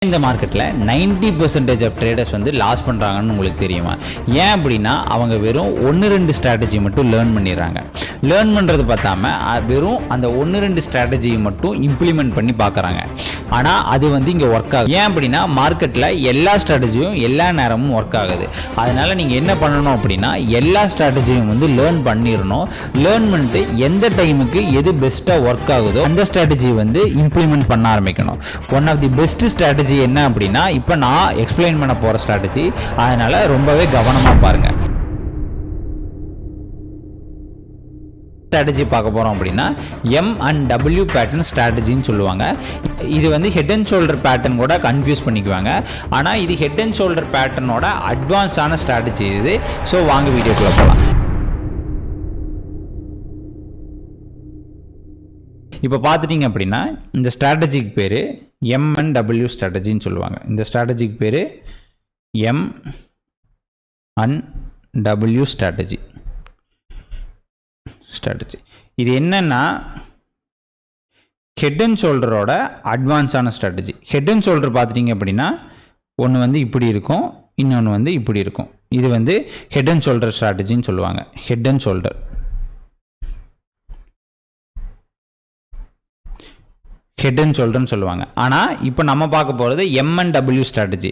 இந்த மார்க்கெட்டில் 90% of traders வந்து லாஸ் பண்ணுறாங்கன்னு உங்களுக்கு தெரியுமா? ஏன் அப்படின்னா அவங்க வெறும் 1-2 ஸ்ட்ராட்டஜி மட்டும் லேர்ன் பண்ணிடுறாங்க. லேர்ன் பண்ணுறது பார்த்தாம வெறும் அந்த 1-2 ஸ்ட்ராட்டஜியை மட்டும் இம்ப்ளிமெண்ட் பண்ணி பார்க்குறாங்க. ஆனால் அது வந்து இங்கே ஒர்க் ஆகுது. ஏன் அப்படின்னா மார்க்கெட்டில் எல்லா ஸ்ட்ராட்டஜியும் எல்லா நேரமும் ஒர்க் ஆகுது. அதனால் நீங்கள் என்ன பண்ணணும் அப்படின்னா எல்லா ஸ்ட்ராட்டஜியும் வந்து லேர்ன் பண்ணிடணும். லேர்ன் பண்ணிட்டு எந்த டைமுக்கு எது பெஸ்ட்டாக ஒர்க் ஆகுதோ அந்த ஸ்ட்ராட்டஜி வந்து இம்ப்ளிமெண்ட் பண்ண ஆரம்பிக்கணும். One of the best strategy என்ன அப்படின்னா இப்போ நான் எக்ஸ்பிளைன் பண்ண போற ஸ்ட்ராட்டஜி. அதனால ரொம்பவே கவனமா பாருங்க. ஸ்ட்ராட்டஜி பார்க்க போறோம் அப்படின்னா M&W பேட்டர்ன் ஸ்ட்ராட்டஜின்னு சொல்லுவாங்க. இது வந்து ஹெட் அண்ட் ஷோல்டர் பேட்டர்ன் கூட கன்ஃபியூஸ் பண்ணிக்குவாங்க. ஆனா இது ஹெட் அண்ட் ஷோல்டர் பேட்டர்னோட அட்வான்ஸான ஸ்ட்ராட்டஜி இது. ஸோ வாங்க வீடியோக்குள்ள போகலாம். இப்போ பார்த்துட்டிங்க அப்படின்னா இந்த ஸ்ட்ராட்டஜிக்கு பேர் M&W ஸ்ட்ராட்டஜின்னு சொல்லுவாங்க. இந்த ஸ்ட்ராட்டஜிக்கு பேர் M&W ஸ்ட்ராட்டஜி. இது என்னன்னா ஹெட் அண்ட் ஷோல்டரோட அட்வான்ஸான ஸ்ட்ராட்டஜி. ஹெட் அண்ட் ஷோல்டர் பார்த்துட்டிங்க அப்படின்னா ஒன்று வந்து இப்படி இருக்கும், இன்னொன்று வந்து இப்படி இருக்கும். இது வந்து ஹெட் அண்ட் ஷோல்டர் ஸ்ட்ராட்டஜின்னு சொல்லுவாங்க. Head and shoulder head and ஷோல்டர்னு சொல்லுவாங்க. ஆனால் இப்போ நம்ம பார்க்க போகிறது M&W ஸ்ட்ராட்டஜி.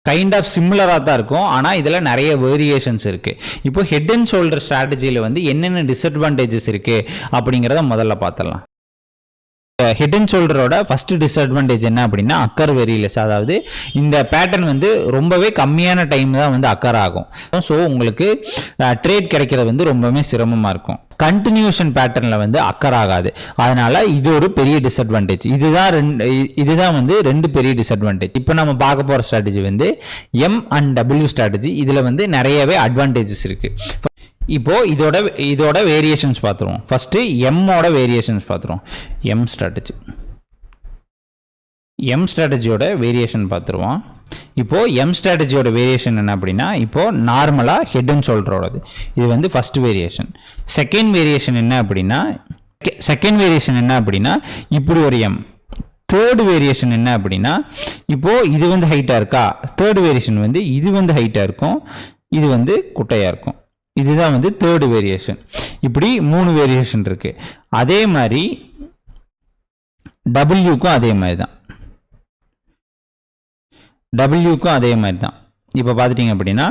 கைண்ட் ஆஃப் சிமிலராக தான் இருக்கும். ஆனால் இதில் நிறைய வேரியேஷன்ஸ் இருக்குது. இப்போ ஹெட் அண்ட் ஷோல்டர் ஸ்ட்ராட்டஜியில் வந்து என்னென்ன டிஸ்அட்வான்டேஜஸ் இருக்குது அப்படிங்கிறத முதல்ல பார்த்துடலாம். ஹெட் அண்ட் ஷோல்டரோட ஃபர்ஸ்ட் டிஸ்அட்வான்டேஜ் என்ன அப்படின்னா அக்கர் வெரி லெஸ். அதாவது இந்த பேட்டர்ன் வந்து ரொம்பவே கம்மியான டைம் தான் வந்து அக்கர் ஆகும். ஸோ உங்களுக்கு ட்ரேட் கிடைக்கிறது வந்து ரொம்பவே சிரமமாக இருக்கும். கண்டினியூஷன் பேட்டர்னில் வந்து அக்கர் ஆகாது. அதனால இது ஒரு பெரிய டிஸ்அட்வான்டேஜ். இதுதான் வந்து ரெண்டு பெரிய டிஸ்அட்வான்டேஜ். இப்போ நம்ம பார்க்க போகிற ஸ்ட்ராட்டஜி வந்து M&W ஸ்ட்ராட்டஜி. இதில் வந்து நிறையவே அட்வான்டேஜஸ் இருக்குது. இப்போ இதோட வேரியேஷன்ஸ் பார்த்துருவோம். ஃபர்ஸ்ட் எம்மோட வேரியேஷன்ஸ் பார்த்துருவோம். எம் ஸ்ட்ராட்டஜியோட வேரியேஷன் பார்த்துருவோம். இப்போ எம் ஸ்ட்ராட்டஜியோட வேரியேஷன் என்ன அப்படின்னா இப்போ நார்மலாக ஹெட் அண்ட் ஷோல்டரோடது. இது வந்து ஃபர்ஸ்ட் வேரியேஷன். செகண்ட் வேரியேஷன் என்ன அப்படின்னா இப்படி ஒரு எம். தேர்ட் வேரியேஷன் என்ன அப்படின்னா இப்போ இது வந்து ஹைட்டாக இருக்கா, தேர்ட் வேரியேஷன் வந்து இது வந்து ஹைட்டாக இருக்கும், இது வந்து குட்டையாக இருக்கும். இதுதான் வந்து தேர்ட் வேரியேஷன். இப்படி 3 வேரியேஷன் இருக்கு. அதே மாதிரி டபிள்யூக்கும் அதே மாதிரி தான். இப்போ பார்த்துட்டிங்க அப்படின்னா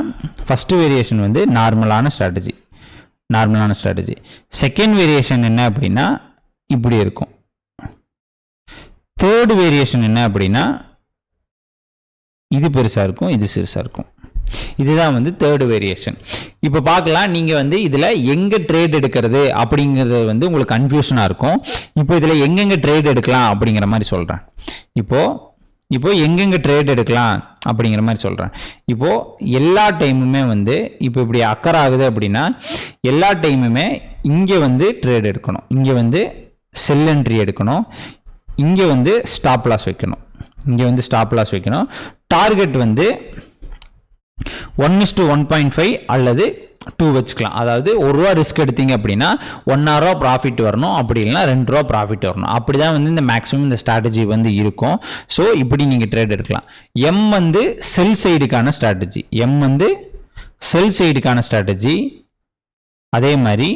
ஃபர்ஸ்ட் வேரியேஷன் வந்து நார்மலான ஸ்ட்ராட்டஜி. செகண்ட் வேரியேஷன் என்ன அப்படின்னா இப்படி இருக்கும். தேர்ட் வேரியேஷன் என்ன அப்படின்னா இது பெருசாக இருக்கும், இது சிறுசாக இருக்கும். இதுதான் வந்து தேர்ட் வேரியேஷன். இப்போ பார்க்கலாம், நீங்கள் வந்து இதில் எங்கே ட்ரேட் எடுக்கிறது அப்படிங்கிறது வந்து உங்களுக்கு கன்ஃபியூஷனாக இருக்கும். இப்போ இதில் எங்கெங்கே ட்ரேட் எடுக்கலாம் அப்படிங்கிற மாதிரி சொல்கிறேன். இப்போ எங்கெங்கே ட்ரேட் எடுக்கலாம் அப்படிங்கிற மாதிரி சொல்கிறேன். இப்போது எல்லா டைமுமே வந்து இப்போ இப்படி அக்கர் ஆகுது அப்படின்னா எல்லா டைமுமே இங்கே வந்து ட்ரேட் எடுக்கணும். இங்கே வந்து செல் என்ட்ரி எடுக்கணும். இங்கே வந்து ஸ்டாப் லாஸ் வைக்கணும். டார்கெட் வந்து 1:1.5 அல்லது 2 வச்சுக்கலாம். அதாவது ₹1 ரிஸ்க் எடுத்தீங்க அப்படின்னா ₹1 ப்ராஃபிட் வரணும், அப்படி இல்லைனா ₹2 ப்ராஃபிட் வரணும். அப்படி தான் வந்து இந்த மேக்ஸிமம் இந்த ஸ்ட்ராட்டஜி வந்து இருக்கும். ஸோ இப்படி நீங்கள் ட்ரேட் எடுக்கலாம். எம் வந்து செல் சைடுக்கான ஸ்ட்ராட்டஜி. அதே மாதிரி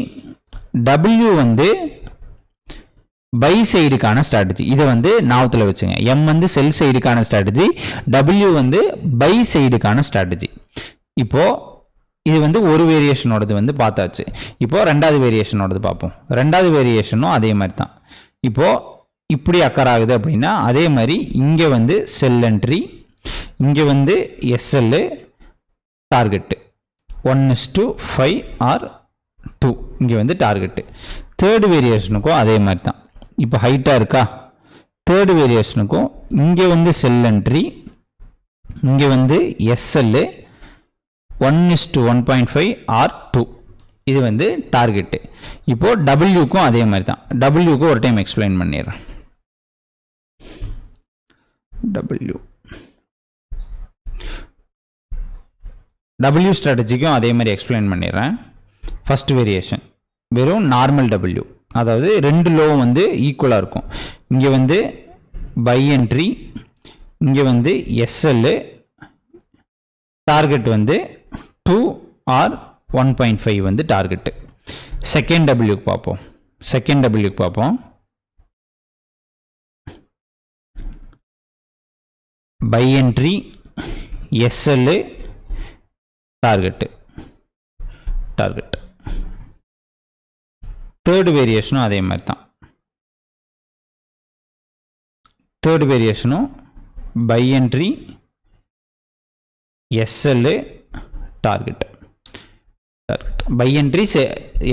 டபிள்யூ வந்து பை சைடுக்கான ஸ்ட்ராட்டஜி. இதை வந்து ஞாபகத்தில் வச்சுங்க. எம் வந்து செல் சைடுக்கான ஸ்ட்ராட்டஜி, டபிள்யூ வந்து பை சைடுக்கான ஸ்ட்ராட்டஜி. இப்போ இது வந்து ஒரு வேரியேஷனோடது வந்து பார்த்தாச்சு. இப்போ ரெண்டாவது வேரியேஷனோடது பார்ப்போம். ரெண்டாவது வேரியேஷனும் அதே மாதிரி தான். இப்போ இப்படி அக்கர் ஆகுது அப்படின்னா அதே மாதிரி இங்கே வந்து செல் என்ட்ரி, இங்கே வந்து எஸ்எல், டார்கெட்டு 1:5 ஆர் 2, இங்கே வந்து டார்கெட்டு. தேர்ட் வேரியேஷனுக்கும் அதே மாதிரி தான். இப்போ ஹைட்டாக இருக்கா, தேர்ட் வேரியேஷனுக்கும் இங்கே வந்து செல் என்ட்ரி, இங்கே வந்து எஸ்எல் 1:1.5 ஆர் 2, இது வந்து டார்கெட்டு. இப்போ டபிள்யூக்கும் அதே மாதிரி தான். டபிள்யூக்கு ஒரு டைம் எக்ஸ்பிளைன் பண்ணிடுறேன். டபிள்யூ ஸ்ட்ராட்டஜிக்கும் அதே மாதிரி எக்ஸ்பிளைன் பண்ணிடுறேன். ஃபர்ஸ்ட் வேரியேஷன் வெறும் நார்மல் டபிள்யூ, அதாவது ரெண்டு லோவும் வந்து ஈக்குவலாக இருக்கும். இங்கே வந்து பை என்ட்ரி, இங்கே வந்து எஸ்எல் டார்கெட் வந்து 2 ஆர் 1.5 வந்து டார்கெட்டு. செகண்ட் டபிள்யூக்கு பார்ப்போம். செகண்ட் டபிள்யூக்கு பார்ப்போம். Buy entry SL target. Third வேரியேஷனும் அதே மாதிரி தான். தேர்டு வேரியேஷனும் buy entry SL target. Buy entry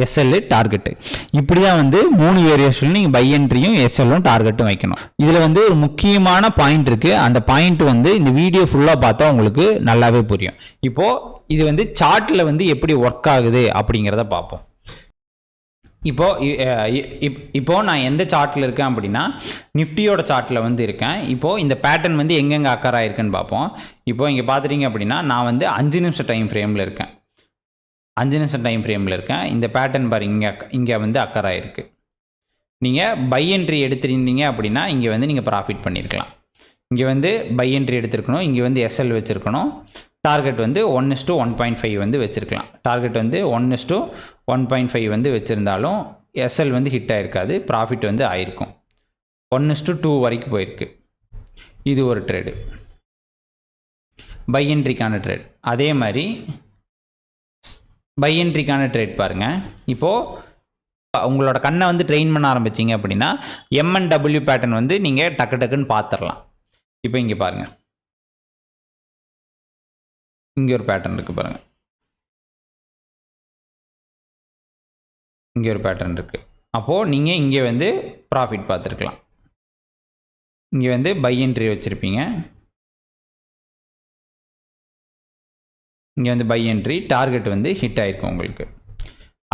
SL target. இப்படி தான் வந்து 3 வேரியேஷன் நீங்கள் பை என்ட்ரியும் எஸ்எல்லும் டார்கெட்டும் வைக்கணும். இதில் வந்து ஒரு முக்கியமான பாயிண்ட் இருக்குது. அந்த பாயிண்ட் வந்து இந்த வீடியோ ஃபுல்லாக பார்த்தா உங்களுக்கு நல்லாவே புரியும். இப்போது இது வந்து சார்ட்டில் வந்து எப்படி ஒர்க் ஆகுது அப்படிங்கிறத பார்ப்போம். இப்போது நான் எந்த சார்ட்டில் இருக்கேன் அப்படின்னா நிஃப்டியோட சார்ட்டில் வந்து இருக்கேன். இப்போது இந்த பேட்டர்ன் வந்து எங்கெங்கே அக்கர் ஆகிருக்குன்னு பார்ப்போம். இப்போது இங்கே பார்த்துட்டிங்க அப்படின்னா நான் வந்து 5 நிமிஷம் டைம் ஃப்ரேமில் இருக்கேன். 5 நிமிஷம் டைம் ஃப்ரேமில் இருக்கேன். இந்த பேட்டர்ன் பாருங்க இங்கே வந்து அக்கர் ஆகிருக்கு. நீங்கள் பை என்ட்ரி எடுத்திருந்தீங்க அப்படின்னா இங்கே வந்து நீங்கள் ப்ராஃபிட் பண்ணியிருக்கலாம். இங்கே வந்து பை என்ட்ரி எடுத்துருக்கணும். இங்கே வந்து எஸ்எல் வச்சுருக்கணும். டார்கெட் வந்து 1:1.5 வந்து வச்சுருக்கலாம். டார்கெட் வந்து 1:1.5 வந்து வச்சுருந்தாலும் எஸ்எல் வந்து ஹிட் ஆகிருக்காது. ப்ராஃபிட் வந்து ஆயிருக்கும். 1:2 வரைக்கும் போயிருக்கு. இது ஒரு ட்ரேடு, பை என்ட்ரிக்கான ட்ரேட். அதே மாதிரி பை என்ட்ரிக்கான ட்ரேட் பாருங்கள். இப்போது உங்களோட கண்ணை வந்து ட்ரெயின் பண்ண ஆரம்பிச்சிங்க அப்படின்னா M&W பேட்டர்ன் வந்து நீங்கள் டக்குன்னு பார்த்துடலாம். இப்போ இங்கே பாருங்கள், இங்கே ஒரு பேட்டர்ன் இருக்குது பாருங்கள். இங்கே ஒரு பேட்டர்ன் இருக்குது. அப்போது நீங்கள் இங்கே வந்து ப்ராஃபிட் பார்த்துருக்கலாம். இங்கே வந்து பை என்ட்ரி வச்சுருப்பீங்க. இங்கே வந்து பை என்ட்ரி டார்கெட் வந்து ஹிட் ஆகிருக்கும் உங்களுக்கு.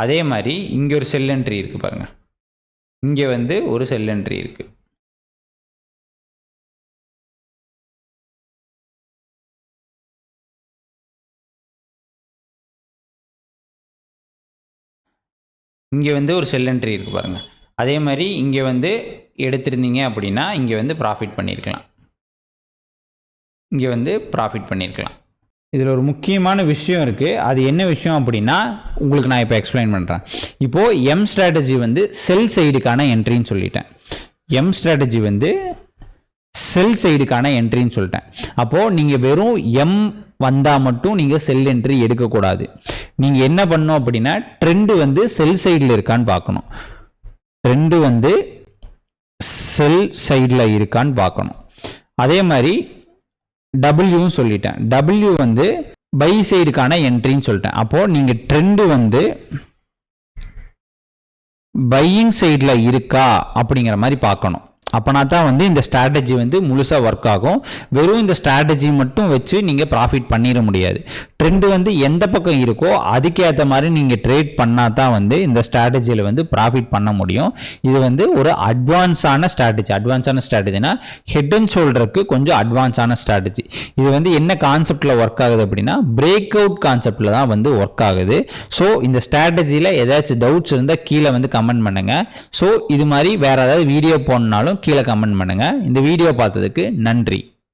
அதே மாதிரி இங்கே ஒரு செல் என்ட்ரி இருக்குது பாருங்கள். இங்கே வந்து ஒரு செல் என்ட்ரி இருக்குது. இங்கே வந்து ஒரு செல் என்ட்ரி இருக்குது பாருங்கள். அதே மாதிரி இங்கே வந்து எடுத்திருந்தீங்க அப்படின்னா இங்கே வந்து ப்ராஃபிட் பண்ணியிருக்கலாம். இங்கே வந்து ப்ராஃபிட் பண்ணியிருக்கலாம். இதில் ஒரு முக்கியமான விஷயம் இருக்குது. அது என்ன விஷயம் அப்படின்னா உங்களுக்கு நான் இப்போ எக்ஸ்பிளைன் பண்ணுறேன். இப்போது எம் ஸ்ட்ராட்டஜி வந்து செல் சைடுக்கான என்ட்ரின்னு சொல்லிட்டேன். எம் ஸ்ட்ராட்டஜி வந்து செல் சைடுக்கான என்ட்ரின்னு சொல்லிட்டேன். அப்போது நீங்கள் வெறும் எம் வந்தால் மட்டும் நீங்கள் செல் என்ட்ரி எடுக்கக்கூடாது. நீங்கள் என்ன பண்ணணும் அப்படின்னா ட்ரெண்டு வந்து செல் சைடில் இருக்கான்னு பார்க்கணும். ட்ரெண்டு வந்து செல் சைடில் இருக்கான்னு பார்க்கணும். அதே மாதிரி டபிள்யூவும் சொல்லிட்டேன். டபிள்யூ வந்து பை சைடுக்கான என்ட்ரின்னு சொல்லிட்டேன். அப்போது நீங்கள் ட்ரெண்டு வந்து பையிங் சைடில் இருக்கா அப்படிங்கிற மாதிரி பார்க்கணும். அப்போனா தான் வந்து இந்த ஸ்ட்ராட்டஜி வந்து முழுசாக ஒர்க் ஆகும். வெறும் இந்த ஸ்ட்ராட்டஜி மட்டும் வச்சு நீங்கள் ப்ராஃபிட் பண்ணிட முடியாது. ட்ரெண்டு வந்து எந்த பக்கம் இருக்கோ அதுக்கேற்ற மாதிரி நீங்கள் ட்ரேட் பண்ணால் தான் வந்து இந்த ஸ்ட்ராட்டஜியில் வந்து ப்ராஃபிட் பண்ண முடியும். இது வந்து ஒரு அட்வான்ஸான ஸ்ட்ராட்டஜி. அட்வான்ஸான ஸ்ட்ராட்டஜினா ஹெட் அண்ட் ஷோல்டருக்கு கொஞ்சம் அட்வான்ஸான ஸ்ட்ராட்டஜி. இது வந்து என்ன கான்செப்டில் ஒர்க் ஆகுது அப்படின்னா பிரேக் அவுட் கான்செப்டில் தான் வந்து ஒர்க் ஆகுது. ஸோ இந்த ஸ்ட்ராட்டஜியில் ஏதாச்சும் டவுட்ஸ் இருந்தால் கீழே வந்து கமெண்ட் பண்ணுங்கள். ஸோ இது மாதிரி வேறு ஏதாவது வீடியோ போடணுன்னாலும் கீழே கமெண்ட் பண்ணுங்கள். இந்த வீடியோ பார்த்ததுக்கு நன்றி.